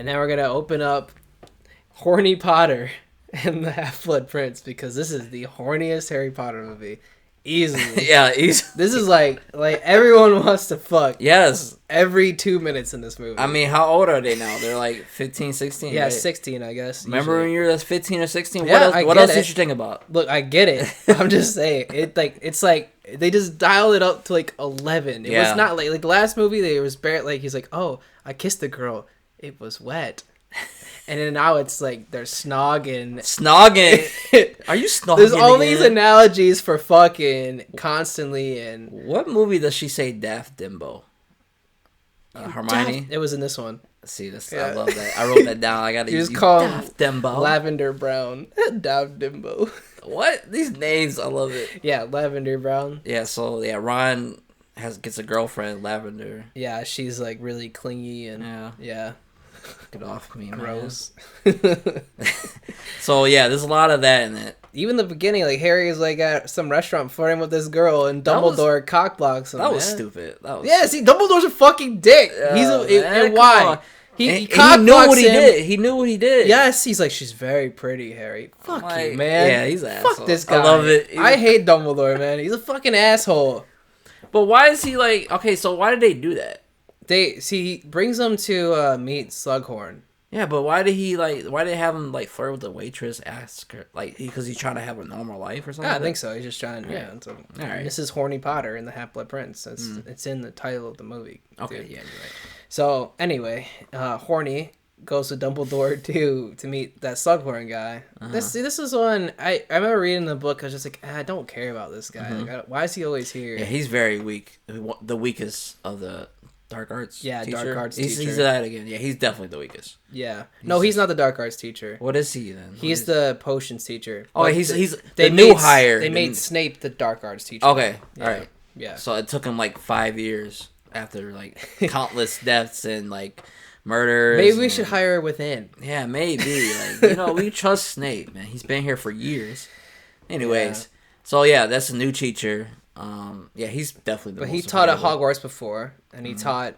And now we're gonna open up Horny Potter and the Half-Blood Prince because this is the horniest Harry Potter movie. Easily. Yeah, This is like everyone wants to fuck. Yes. Every 2 minutes in this movie. I mean, how old are they now? They're like 15, 16, yeah, right? 16, I guess. Remember usually. when you were 15 or 16? Yeah, What else did you think about? Look, I get it. I'm just saying it's like they just dialed it up to like 11. It was not like the last movie. They was barely he's like, oh, I kissed the girl. It was wet. And then now it's like they're snogging. Snogging? Are you snogging? There's all these analogies for fucking constantly. And what movie does she say Daft Dimbo? Hermione? Daft, it was in this one. See, this I love that. I wrote that down. I gotta use Daft Dimbo. Lavender Brown. Daft Dimbo. What? These names, I love it. Yeah, Lavender Brown. Yeah, so Ron gets a girlfriend, Lavender. Yeah, she's like really clingy and yeah. Get off me, gross. So yeah, there's a lot of that in it. Even the beginning, like Harry is like at some restaurant flirting with this girl, and Dumbledore cockblocks him. That was stupid. See, Dumbledore's a fucking dick. And why? He knew what he did. He knew what he did. Yes, he's like, she's very pretty, Harry. Fuck you, man. Yeah, he's an asshole. Fuck this guy. I love it. I hate Dumbledore, man. He's a fucking asshole. But why is he like? Okay, so why did they do that? He brings them to meet Slughorn. Yeah, but why did he why did they have him like flirt with the waitress? Ask her because he's trying to have a normal life or something. I think so. He's just trying. Yeah. So, all right. This is Horny Potter and the Half-Blood Prince. It's in the title of the movie. Okay. Dude. Yeah, you're right. So anyway, Horny goes to Dumbledore to meet that Slughorn guy. This is one I remember reading the book. I was just like, I don't care about this guy. Like, why is he always here? Yeah, he's very weak. The weakest of the dark arts. Yeah, teacher. dark arts teacher. He's that again. Yeah, he's definitely the weakest. Yeah. He's not the dark arts teacher. What is he then? He's the potions teacher. Oh, he's the new hire. They made Snape the dark arts teacher. Okay, yeah. all right. Yeah. So it took him like 5 years after like countless deaths and like murders. Maybe we should hire her within. Yeah, maybe. We trust Snape, man. He's been here for years. Anyways, so yeah, that's a new teacher. He's definitely the most he taught at Hogwarts before, and he taught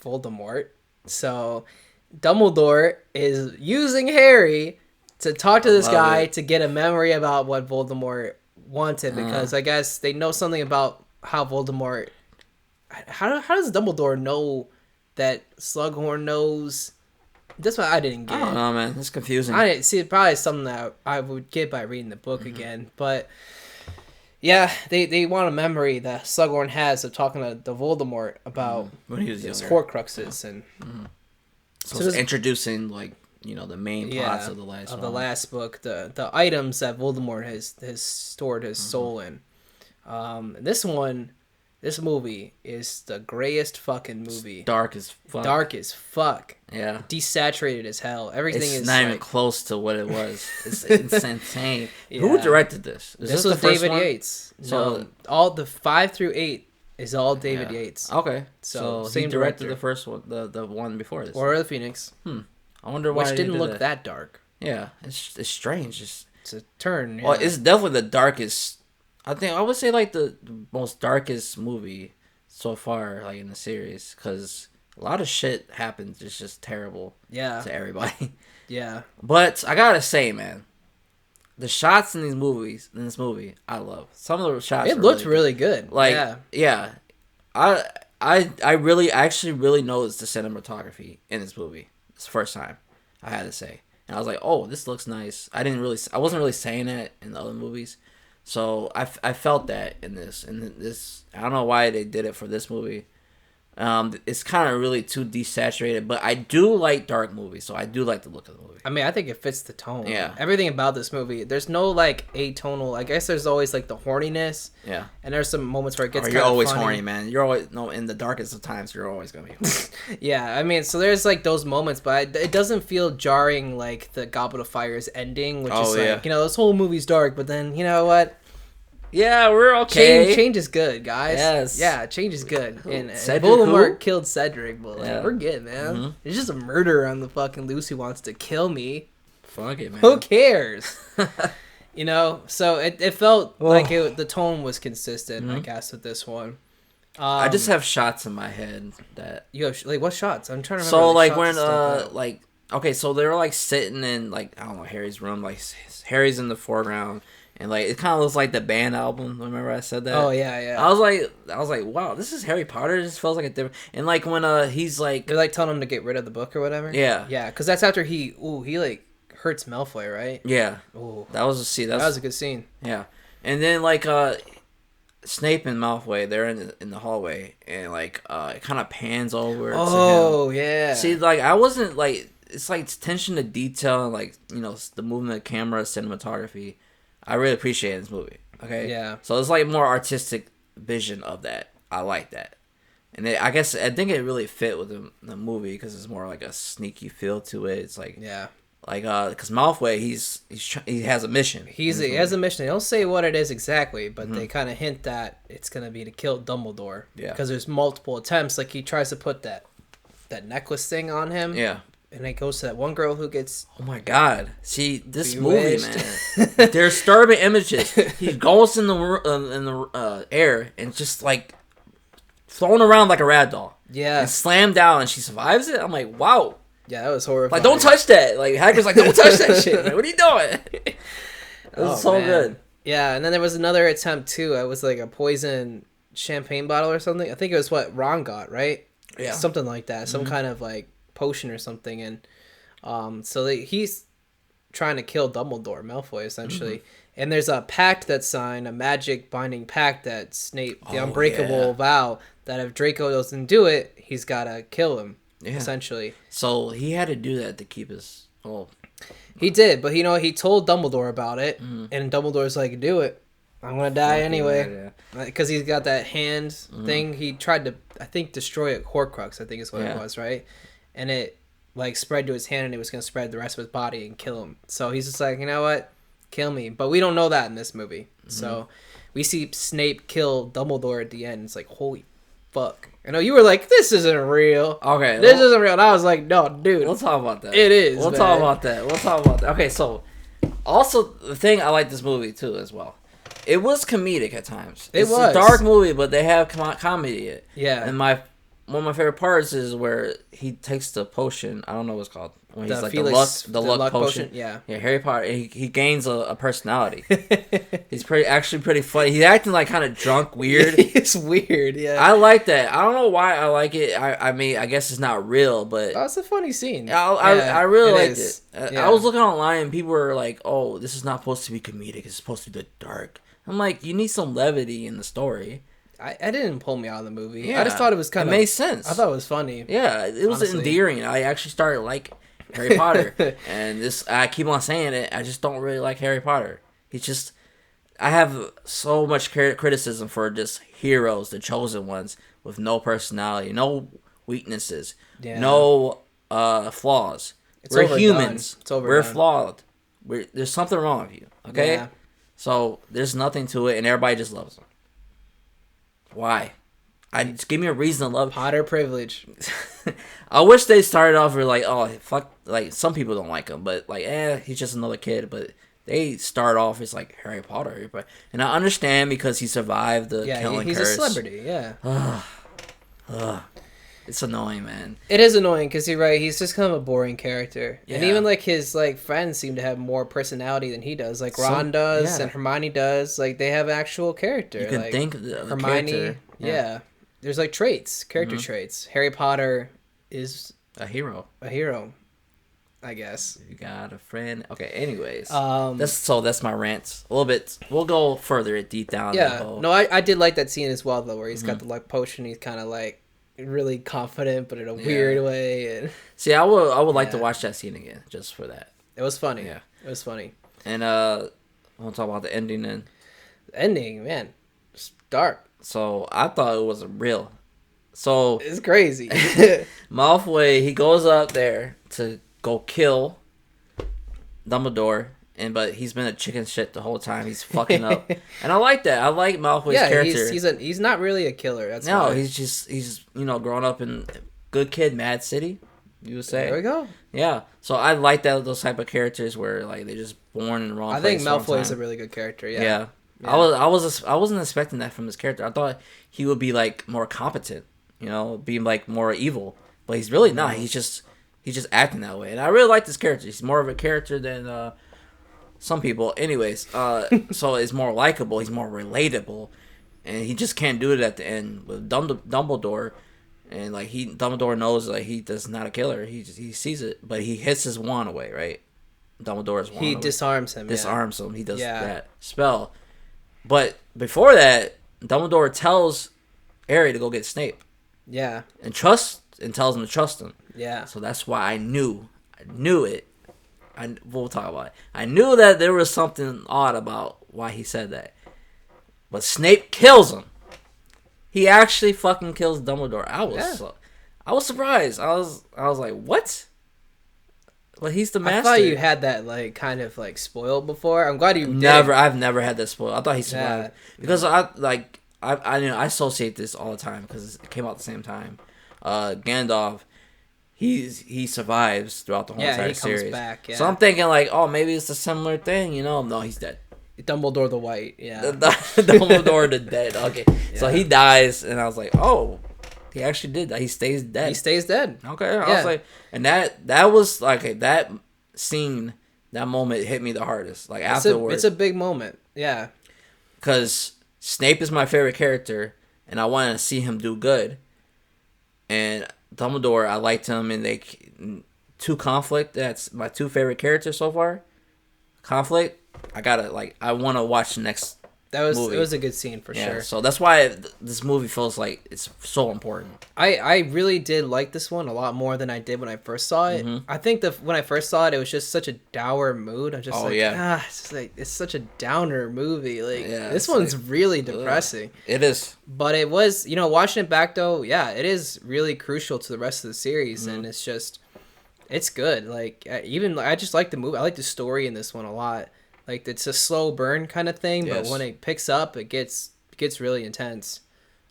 Voldemort. So Dumbledore is using Harry to talk to this guy to get a memory about what Voldemort wanted, because I guess they know something about how Voldemort... How does Dumbledore know that Slughorn knows? That's what I didn't get. I don't know, man. It's confusing. I didn't see. It probably something that I would get by reading the book again. But yeah, they want a memory that Slughorn has of talking to Voldemort about his Horcruxes and. So it's introducing the main plots of the last book, the items that Voldemort has stored his soul in. This movie is the grayest fucking movie. It's dark as fuck. Dark as fuck. Yeah. Desaturated as hell. Everything is not even close to what it was. It's insane. Yeah. Who directed this? This was David Yates. So all the 5 through 8 is all David Yates. Okay. So same he directed director. The first one, the one before this. Order of the Phoenix. I wonder why. Which didn't look that dark. Yeah, it's strange. It's a turn. Yeah. Well, it's definitely the darkest. I would say the most darkest movie so far, in the series, because a lot of shit happens. It's just terrible. Yeah. To everybody. Yeah. But I gotta say, man, the shots in this movie, I love. Some of the shots. It looked really good. Yeah. I actually really noticed the cinematography in this movie. It's the first time, I had to say, and I was like, oh, this looks nice. I wasn't really saying that in the other movies. So I felt that in this. I don't know why they did it for this movie. It's kind of really too desaturated, but I do like dark movies, so I do like the look of the movie. I mean, I think it fits the tone. Yeah. Everything about this movie. There's no atonal. I guess there's always the horniness. Yeah. And there's some moments where it gets. You're always horny, man. You're always in the darkest of times. You're always gonna be horny. Yeah, I mean, so there's those moments, but it doesn't feel jarring like the Goblet of Fire's ending, which is this whole movie's dark, but then you know what? Yeah, we're okay. Change is good, guys. Yes. Yeah, change is good. And Cedric Voldemort killed Cedric, but we're good, man. Mm-hmm. There's just a murderer on the fucking loose who wants to kill me. Fuck it, man. Who cares? So it felt like the tone was consistent, I guess, with this one. I just have shots in my head that you have what shots? I'm trying to remember. So when okay, so they're like sitting in like I don't know Harry's room, like Harry's in the foreground, and like it kind of looks like the band album. Remember I said that? Oh yeah, yeah. I was like, wow, this is Harry Potter. This feels like a different. And like when he's like, they're like telling him to get rid of the book or whatever. yeah, yeah, because that's after he like hurts Malfoy, right? yeah, Ooh, that was a scene. that was a good scene. Yeah, and then like Snape and Malfoy, they're in the hallway, and like it kind of pans over to him. Oh yeah. See, like I wasn't like it's like attention to detail and like you know the movement of camera, cinematography. I really appreciate this movie. Okay. Yeah. So it's like more artistic vision of that. I like that, and I guess I think it really fit with the movie because it's more like a sneaky feel to it. It's like yeah. Like, because Malfoy, he has a mission. He has a mission. They don't say what it is exactly, but they kind of hint that it's gonna be to kill Dumbledore. Yeah. Because there's multiple attempts. Like he tries to put that necklace thing on him. Yeah. And it goes to that one girl who gets. Oh my God! See this bewitched. movie, man. They're disturbing images. He goes in the air and just like thrown around like a rag doll. Yeah. And slammed down, and she survives it. I'm like, wow. Yeah, that was horrifying. Like, don't touch that. Like Hagrid's like, don't touch that shit, man. What are you doing? It was so man. good. Yeah, and then there was another attempt too. It was like a poison champagne bottle or something. I think it was what Ron got, right? Yeah. Something like that. Some kind of like potion or something, and so he's trying to kill Dumbledore, Malfoy, essentially. And there's a pact that's signed, a magic binding pact that Snape, the unbreakable vow, that if Draco doesn't do it, he's gotta kill him. Yeah. Essentially. So he had to do that to keep his. Oh. He did, but he told Dumbledore about it, and Dumbledore's like, "Do it. I'm gonna die anyway." Because he's got that hand thing. He tried to, I think, destroy a Horcrux. I think is what it was, right? And it like spread to his hand, and it was gonna spread the rest of his body and kill him. So he's just like, you know what, kill me. But we don't know that in this movie. So we see Snape kill Dumbledore at the end. It's like, holy fuck. I know you were like, this isn't real. Okay. This isn't real. And I was like, no, dude. We'll talk about that. It is. We'll talk about that. Okay, so also the thing I like this movie too as well. It was comedic at times. It's a dark movie, but they have comedy in it. Yeah. And one of my favorite parts is where he takes the potion. I don't know what it's called. When he's like Felix, the luck potion. Yeah. Yeah, Harry Potter. He gains a personality. He's pretty funny. He's acting like kind of drunk, weird. It's weird. Yeah. I like that. I don't know why I like it. I mean, I guess it's not real, but that's a funny scene. I really liked it. Yeah. I was looking online and people were like, "Oh, this is not supposed to be comedic. It's supposed to be the dark." I'm like, you need some levity in the story. I didn't pull me out of the movie. Yeah, I just thought it was kind of... It made sense. I thought it was funny. Yeah, it was honestly. endearing. I actually started like Harry Potter. And I keep on saying it, I just don't really like Harry Potter. He's just... I have so much criticism for just heroes, the chosen ones, with no personality, no weaknesses, no flaws. We're humans. We're flawed. There's something wrong with you, okay? Yeah. So there's nothing to it, and everybody just loves them. Why? Just give me a reason to love Potter privilege. I wish they started off with like, oh fuck, like some people don't like him, but like, he's just another kid. But they start off as like Harry Potter, and I understand because he survived the killing he's curse. a celebrity. Yeah. It's annoying, man. It is annoying because you're right. He's just kind of a boring character, Yeah. and even like his like friends seem to have more personality than he does. Like Ron does, and Hermione does. Like they have actual character. You can like, think of the Hermione. character. Yeah. There's like character traits. Harry Potter is a hero. I guess. You got a friend. Okay. Anyways, that's my rant. A little bit. We'll go further deep down. Yeah. No, I did like that scene as well though, where he's got the luck potion. He's kind of like really confident, but in a weird way. And see, I would like to watch that scene again just for that. It was funny. Yeah, it was funny. And I want to talk about the ending then. The ending, man, it's dark. So I thought it was real. So it's crazy. Malfoy, he goes up there to go kill Dumbledore, but he's been a chicken shit the whole time. He's fucking up, and I like that. I like Malfoy's character. He's not really a killer. That's he's growing up in good kid, Mad City. You would say. There we go. Yeah, so I like those type of characters where like they're just born in the wrong place. I think Malfoy is a really good character. Yeah. I wasn't expecting that from his character. I thought he would be like more competent, be like more evil, but he's really not. He's just He's just acting that way, and I really like this character. He's more of a character than some people. Anyways, so it's more likable. He's more relatable, and he just can't do it at the end with Dumbledore. And like Dumbledore knows like he does not a killer. He sees it, but he hits his wand away. Right, Dumbledore's wand. He away. disarms him. Disarms him. He does that spell. But before that, Dumbledore tells Harry to go get Snape. Yeah. And tells him to trust him. Yeah. So that's why I knew it. We'll talk about it. I knew that there was something odd about why he said that. But Snape kills him. He actually fucking kills Dumbledore. I was surprised. I was like, what? Well, he's the master. I thought you had that like kind of like spoiled before. I'm glad you I've never had that spoiled. I thought he survived because I associate this all the time because it came out at the same time. Gandalf, he survives throughout the whole entire series. Comes back. Yeah. So I'm thinking like, oh, maybe it's a similar thing. No, he's dead. Dumbledore the White, yeah. Dumbledore the dead. Okay, yeah. So he dies, and I was like, oh, he actually did that. He stays dead. He stays dead. Okay, I was like, and that was like that scene, that moment hit me the hardest. Like afterwards, it's a big moment. Yeah, because Snape is my favorite character, and I wanted to see him do good. And Dumbledore, I liked him, and Conflict. That's my two favorite characters so far. Conflict. I want to watch the next movie. It was a good scene for sure. So that's why this movie feels like it's so important. I really did like this one a lot more than I did when I first saw it. Mm-hmm. I think when I first saw it, it was just such a dour mood. I'm just it's such a downer movie. Like this one's really depressing. It is. But it was, watching it back though, it is really crucial to the rest of the series, and it's good. Like I just like the movie. I like the story in this one a lot. Like it's a slow burn kind of thing, but when it picks up, it gets really intense.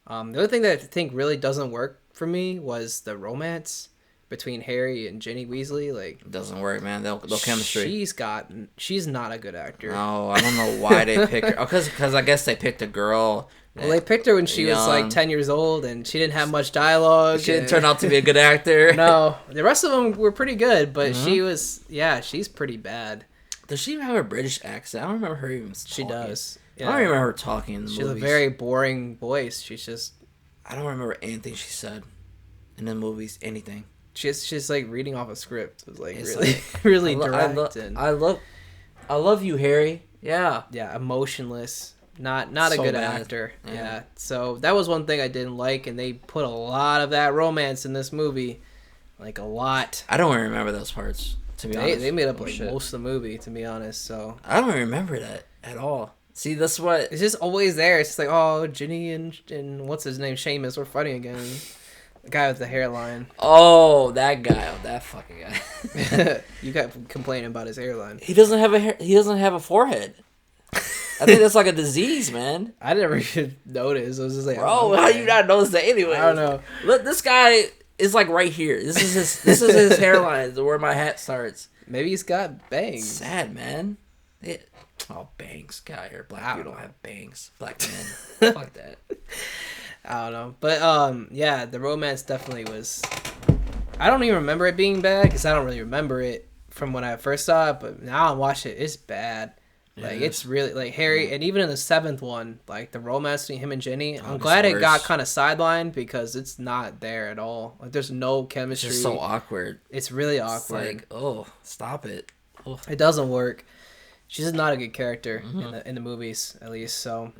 The other thing that I think really doesn't work for me was the romance between Harry and Ginny Weasley. Like, it doesn't work, man. They'll chemistry. She's not a good actor. No, I don't know why they picked her. Because I guess they picked a girl. Well, they picked her when she was like 10 years old, and she didn't have much dialogue. She didn't turn out to be a good actor. No, the rest of them were pretty good, but she's pretty bad. Does she even have a British accent? I don't remember her even talking. She does. Yeah. I don't remember her talking in the movies. She has a very boring voice. She's just... I don't remember anything she said in the movies. Anything. She's like reading off a script. It was like really direct. I love you, Harry. Yeah. Yeah, emotionless. Not a good actor. Yeah. So that was one thing I didn't like, and they put a lot of that romance in this movie. Like a lot. I don't remember those parts. To be honest, they made up most of the movie. To be honest, so I don't remember that at all. See, that's what it's just always there. It's just like, oh, Ginny and what's his name, Seamus, we're fighting again. The guy with the hairline. Oh, that guy, that fucking guy. You got complaining about his hairline. He doesn't have a forehead. I think that's like a disease, man. I never even noticed. I was just like, bro, how you not notice that anyway? I don't know. Look, this guy. It's like right here. This is his hairline, where my hat starts. Maybe he's got bangs. Sad, man. Bangs. God, here, black people don't have bangs. Black men. Fuck that. I don't know, but the romance definitely was. I don't even remember it being bad because I don't really remember it from when I first saw it. But now I'm watching it, it's bad. Like it's really like Harry, and even in the 7th one, like the romance between him and Ginny, I'm glad it got kind of sidelined because it's not there at all. Like there's no chemistry. It's just so awkward. It's really awkward. It's like, oh, stop it. Oh. It doesn't work. She's not a good character in the movies, at least. So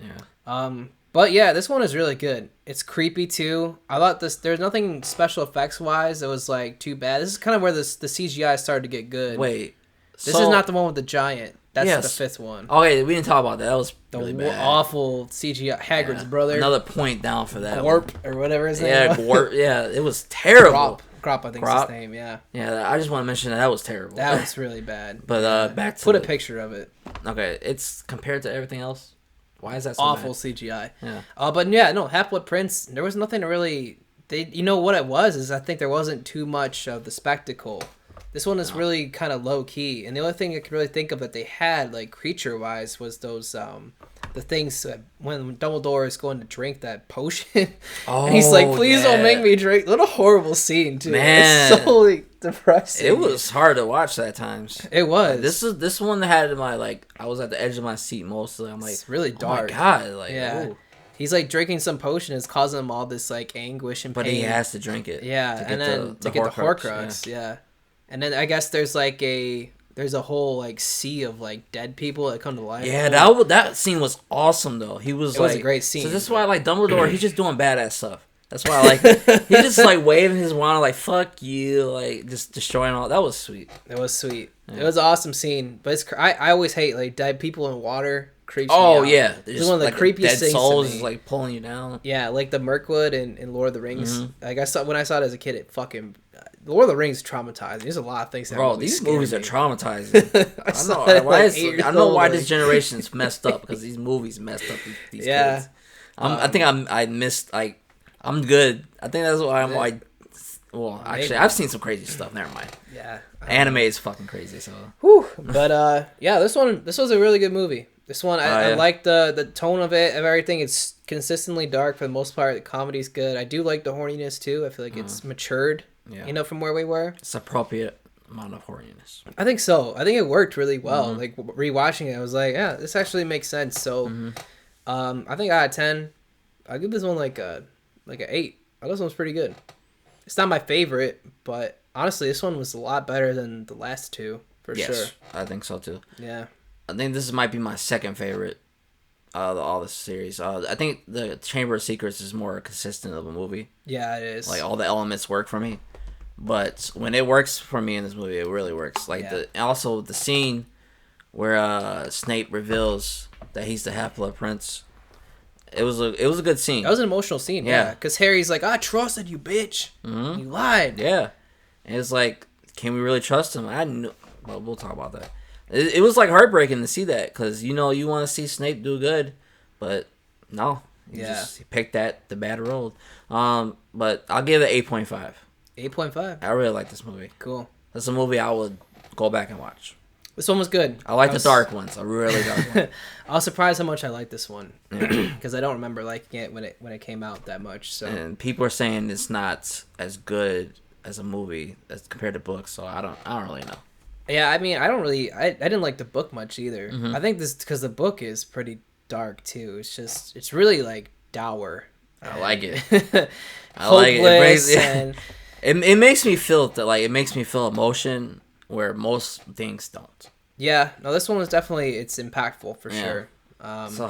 but yeah, this one is really good. It's creepy too. I thought there's nothing special effects wise that was like too bad. This is kind of where the CGI started to get good. Wait, this is not the one with the giant. That's the 5th one. Okay, we didn't talk about that. That was really bad. Awful CGI. Hagrid's brother. Another point down for that. Gorp or whatever his name was. Yeah, Gorp. Yeah, it was terrible. Grop, I think is his name. Yeah. Yeah, I just want to mention that was terrible. That was really bad. But back to put a picture of it. Okay, it's compared to everything else. Why is that so awful bad? CGI? Yeah. But yeah, no, Half-Blood Prince. There was nothing to really. What it was is I think there wasn't too much of the spectacle. This one is really kind of low key, and the only thing I could really think of that they had, like creature wise, was those the things when Dumbledore is going to drink that potion, Oh, and he's like, "Please don't yeah. make me drink." What a horrible scene, too. Man. It's so like, depressing. It was hard to watch at times. It was. This one had my like I was at the edge of my seat mostly. I'm like, it's really dark. Oh my god, like Yeah. ooh. He's like drinking some potion. It's causing him all this like anguish and pain. But he has to drink it. Yeah, to and then to get the Horcrux. Yeah, and then I guess there's like there's a whole like sea of like dead people that come to life. Yeah, that scene was awesome though. He was It was a great scene. So this is why I like Dumbledore. He's just doing badass stuff. That's why I like. He just like waving his wand like "fuck you," like just destroying all. That was sweet. It was sweet. Yeah. It was an awesome scene. But it's I always hate like dead people in water. Creeps me Oh out. yeah, It's one of the like creepiest dead things souls to me. is like pulling you down. Yeah, like the Mirkwood in Lord of the Rings. Mm-hmm. Like when I saw it as a kid, it fucking Lord of the Rings traumatized. There's a lot of things that Bro, really these scared movies me. are traumatizing. I saw it at, like, 8 years I know old, why like- this generation's messed up because these movies messed up these Yeah. kids. I think I missed like I'm good. I think that's why I'm like. Well, actually, I've seen some crazy stuff. Never mind. Yeah. Anime is fucking crazy. So. Whew. But yeah, this was a really good movie. This one, I like the tone of it, of everything. It's consistently dark for the most part. The comedy's good. I do like the horniness too. I feel like it's matured, from where we were. It's appropriate amount of horniness. I think so. I think it worked really well. Like rewatching it, I was like, yeah, this actually makes sense. So, I think out of 10, I'll give this one like an 8. This one's pretty good. It's not my favorite, but honestly, this one was a lot better than the last two for sure. I think so too. Yeah. I think this might be my second favorite of all the series. I think the Chamber of Secrets is more consistent of a movie. Yeah, it is. Like all the elements work for me, but when it works for me in this movie, it really works. Like also the scene where Snape reveals that he's the Half-Blood Prince. It was a good scene. That was an emotional scene. Yeah, because Harry's like, "I trusted you, bitch. You lied." Yeah, and it's like, can we really trust him? I knew. Well, we'll talk about that. It was like heartbreaking to see that because you want to see Snape do good, but no, he picked the bad road. But I'll give it 8.5. 8.5. I really like this movie. Cool. That's a movie I would go back and watch. This one was good. I like the dark ones. I really dark one. I was surprised how much I liked this one because I don't remember liking it when it came out that much. So and people are saying it's not as good as a movie as compared to books. So I don't really know. Yeah, I mean, I didn't like the book much either. I think this because the book is pretty dark too. It's really like dour. I like it. I like it. It makes me feel emotion where most things don't. Yeah, no, this one was definitely it's impactful for sure. So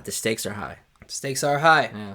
the stakes are high. Stakes are high. Yeah.